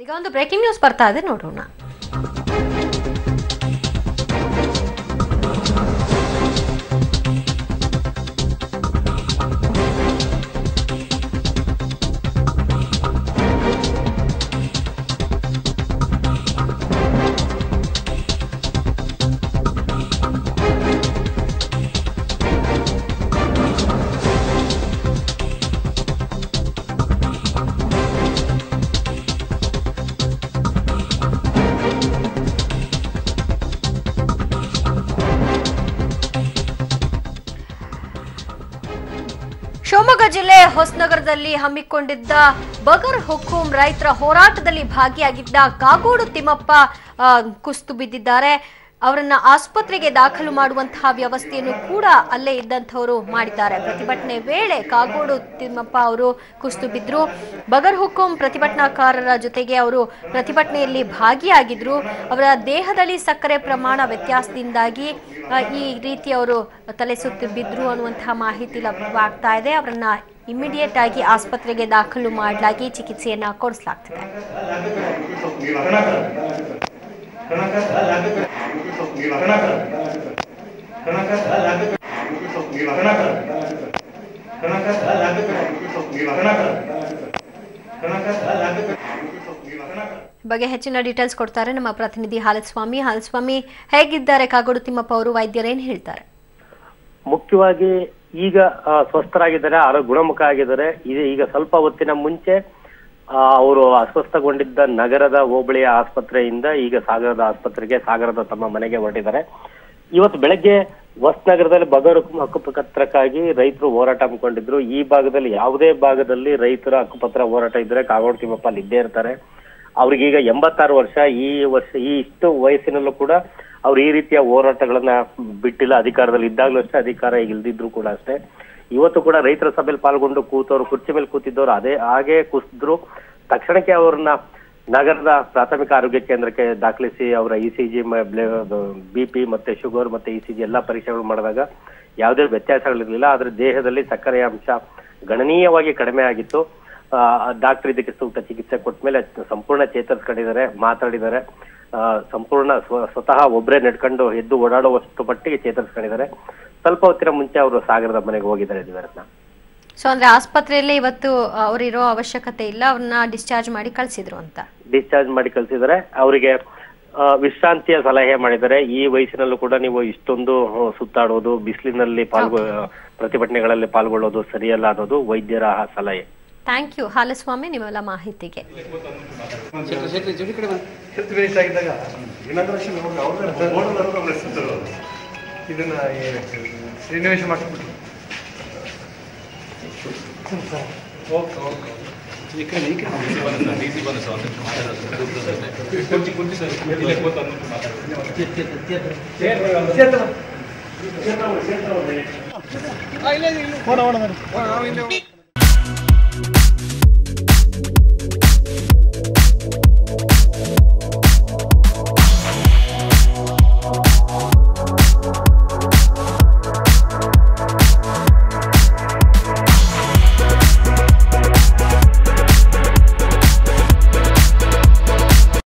ಈಗ ಒಂದು breaking news ಬರ್ತಾ ಇದೆ, ನೋಡೋಣ. ಶಿವಮೊಗ್ಗ ಜಿಲ್ಲೆ ಹೊಸನಗರದಲ್ಲಿ ಹಮ್ಮಿಕೊಂಡಿದ್ದ ಬಗರ್ ಹುಕುಂ ರೈತರ ಹೋರಾಟದಲ್ಲಿ ಭಾಗಿಯಾಗಿದ್ದ ಕಾಗೋಡು ತಿಮ್ಮಪ್ಪ ಕುಸಿದು ಬಿದ್ದಿದ್ದಾರೆ. ಅವರನ್ನ ಆಸ್ಪತ್ರೆಗೆ ದಾಖಲು ಮಾಡುವಂತಹ ವ್ಯವಸ್ಥೆಯನ್ನು ಕೂಡ ಅಲ್ಲೇ ಇದ್ದಂಥವರು ಮಾಡಿದ್ದಾರೆ. ಪ್ರತಿಭಟನೆ ವೇಳೆ ಕಾಗೋಡು ತಿಮ್ಮಪ್ಪ ಅವರು ಕುಸಿದು ಬಿದ್ದರು. ಬಗರ್ ಹುಕುಂ ಪ್ರತಿಭಟನಾಕಾರರ ಜೊತೆಗೆ ಅವರು ಪ್ರತಿಭಟನೆಯಲ್ಲಿ ಭಾಗಿಯಾಗಿದ್ರು. ಅವರ ದೇಹದಲ್ಲಿ ಸಕ್ಕರೆ ಪ್ರಮಾಣ ವ್ಯತ್ಯಾಸದಿಂದಾಗಿ ಈ ರೀತಿ ಅವರು ತಲೆ ಸುತ್ತು ಬಿದ್ರು ಅನ್ನುವಂತಹ ಮಾಹಿತಿ ಲಭ್ಯವಾಗ್ತಾ ಇದೆ. ಅವರನ್ನ ಇಮಿಡಿಯೇಟ್ ಆಗಿ ಆಸ್ಪತ್ರೆಗೆ ದಾಖಲು ಮಾಡಲಾಗಿ ಚಿಕಿತ್ಸೆಯನ್ನ ಕೊಡಿಸಲಾಗ್ತಿದೆ. ಬಗ್ಗೆ ಹೆಚ್ಚಿನ ಡೀಟೇಲ್ಸ್ ಕೊಡ್ತಾರೆ ನಮ್ಮ ಪ್ರತಿನಿಧಿ ಹಾಲಸ್ವಾಮಿ. ಹಾಲಸ್ವಾಮಿ, ಹೇಗಿದ್ದಾರೆ ಕಾಗೋಡು ತಿಮ್ಮಪ್ಪ ಅವರು? ವೈದ್ಯರೇನು ಹೇಳ್ತಾರೆ? ಮುಖ್ಯವಾಗಿ ಈಗ ಸ್ವಸ್ಥರಾಗಿದ್ದಾರೆ, ಗುಣಮುಖ ಆಗಿದ್ದಾರೆ. ಈಗ ಸ್ವಲ್ಪ ಹೊತ್ತಿನ ಮುಂಚೆ ಅವರು ಅಸ್ವಸ್ಥಗೊಂಡಿದ್ದ ನಗರದ ಹೋಬಳಿಯ ಆಸ್ಪತ್ರೆಯಿಂದ ಈಗ ಸಾಗರದ ಆಸ್ಪತ್ರೆಗೆ, ಸಾಗರದ ತಮ್ಮ ಮನೆಗೆ ಹೊರಟಿದ್ದಾರೆ. ಇವತ್ತು ಬೆಳಗ್ಗೆ ಹೊಸನಗರದಲ್ಲಿ ಬಗರ್ ಹುಕುಂ ಹಕ್ಕುಪತ್ರಕ್ಕಾಗಿ ರೈತರು ಹೋರಾಟ ಹಮ್ಮಿಕೊಂಡಿದ್ರು. ಈ ಭಾಗದಲ್ಲಿ ಯಾವುದೇ ಭಾಗದಲ್ಲಿ ರೈತರ ಹಕ್ಕುಪತ್ರ ಹೋರಾಟ ಇದ್ರೆ ಕಾಗೋಡು ತಿಮ್ಮಪ್ಪ ಅಲ್ಲಿ ಇದ್ದೇ ಇರ್ತಾರೆ. ಅವ್ರಿಗೀಗ 86 ವರ್ಷ. ಈ ಇಷ್ಟು ವಯಸ್ಸಿನಲ್ಲೂ ಕೂಡ ಅವ್ರು ಈ ರೀತಿಯ ಹೋರಾಟಗಳನ್ನ ಬಿಟ್ಟಿಲ್ಲ. ಅಧಿಕಾರದಲ್ಲಿ ಇದ್ದಾಗಲೂ ಅಷ್ಟೇ, ಅಧಿಕಾರ ಈಗ ಇಲ್ದಿದ್ರು ಕೂಡ ಅಷ್ಟೇ. ಇವತ್ತು ಕೂಡ ರೈತರ ಸಭೆಯಲ್ಲಿ ಪಾಲ್ಗೊಂಡು ಕೂತವ್ರು, ಕುರ್ಚಿ ಮೇಲೆ ಕೂತಿದ್ದವ್ರು ಹಾಗೆ ಕುಸಿದ್ರು. ತಕ್ಷಣಕ್ಕೆ ಅವ್ರನ್ನ ನಗರದ ಪ್ರಾಥಮಿಕ ಆರೋಗ್ಯ ಕೇಂದ್ರಕ್ಕೆ ದಾಖಲಿಸಿ ಅವರ ಇಸಿಜಿ, BP ಮತ್ತೆ ಶುಗರ್ ಮತ್ತೆ ಇಸಿಜಿ ಎಲ್ಲಾ ಪರೀಕ್ಷೆಗಳು ಮಾಡಿದಾಗ ಯಾವುದೇ ವ್ಯತ್ಯಾಸಗಳಿರ್ಲಿಲ್ಲ. ಆದ್ರೆ ದೇಹದಲ್ಲಿ ಸಕ್ಕರೆಯ ಅಂಶ ಗಣನೀಯವಾಗಿ ಕಡಿಮೆ ಆಗಿತ್ತು. ಡಾಕ್ಟರ್ ಇದಕ್ಕೆ ಸೂಕ್ತ ಚಿಕಿತ್ಸೆ ಕೊಟ್ಟ ಮೇಲೆ ಸಂಪೂರ್ಣ ಚೇತರಿಸ್ಕೊಂಡಿದ್ದಾರೆ, ಮಾತಾಡಿದ್ದಾರೆ. ಸಂಪೂರ್ಣ ಸ್ವತಃ ಒಬ್ಬರೇ ನಡ್ಕೊಂಡು ಎದ್ದು ಓಡಾಡುವಷ್ಟು ಮಟ್ಟಿಗೆ ಚೇತರಿಸ್ಕೊಂಡಿದ್ದಾರೆ. ಸ್ವಲ್ಪ ಹೊತ್ತಿನ ಮುಂಚೆ ಅವರು ಸಾಗರದ ಮನೆಗೆ ಹೋಗಿದ್ದಾರೆ ದಿವಸ. ಸೊ ಅಂದ್ರೆ ಆಸ್ಪತ್ರೆಯಲ್ಲಿ ಇವತ್ತು ಅವರಿರೋ ಅವಶ್ಯಕತೆ ಇಲ್ಲ, ಅವ್ರನ್ನ ಡಿಸ್ಚಾರ್ಜ್ ಮಾಡಿ ಕಳ್ಸಿದ್ರು ಅಂತ. ಡಿಸ್ಚಾರ್ಜ್ ಮಾಡಿ ಕಳ್ಸಿದ್ದಾರೆ. ಅವರಿಗೆ ವಿಶ್ರಾಂತಿಯ ಸಲಹೆ ಮಾಡಿದ್ದಾರೆ. ಈ ವಯಸ್ಸಿನಲ್ಲೂ ಕೂಡ ನೀವು ಇಷ್ಟೊಂದು ಸುತ್ತಾಡೋದು, ಬಿಸಿಲಿನಲ್ಲಿ ಪ್ರತಿಭಟನೆಗಳಲ್ಲಿ ಪಾಲ್ಗೊಳ್ಳೋದು ಸರಿಯಲ್ಲ ಅನ್ನೋದು ವೈದ್ಯರ ಸಲಹೆ. ಥ್ಯಾಂಕ್ ಯು ಹಾಲಸ್ವಾಮಿ ನಿಮ್ಮೆಲ್ಲ ಮಾಹಿತಿಗೆ. ಇದನ್ನ ರಿನೋವೇಷನ್ ಮಾಡಿಸ್ಬಿಟ್ಟು ಓಕೆ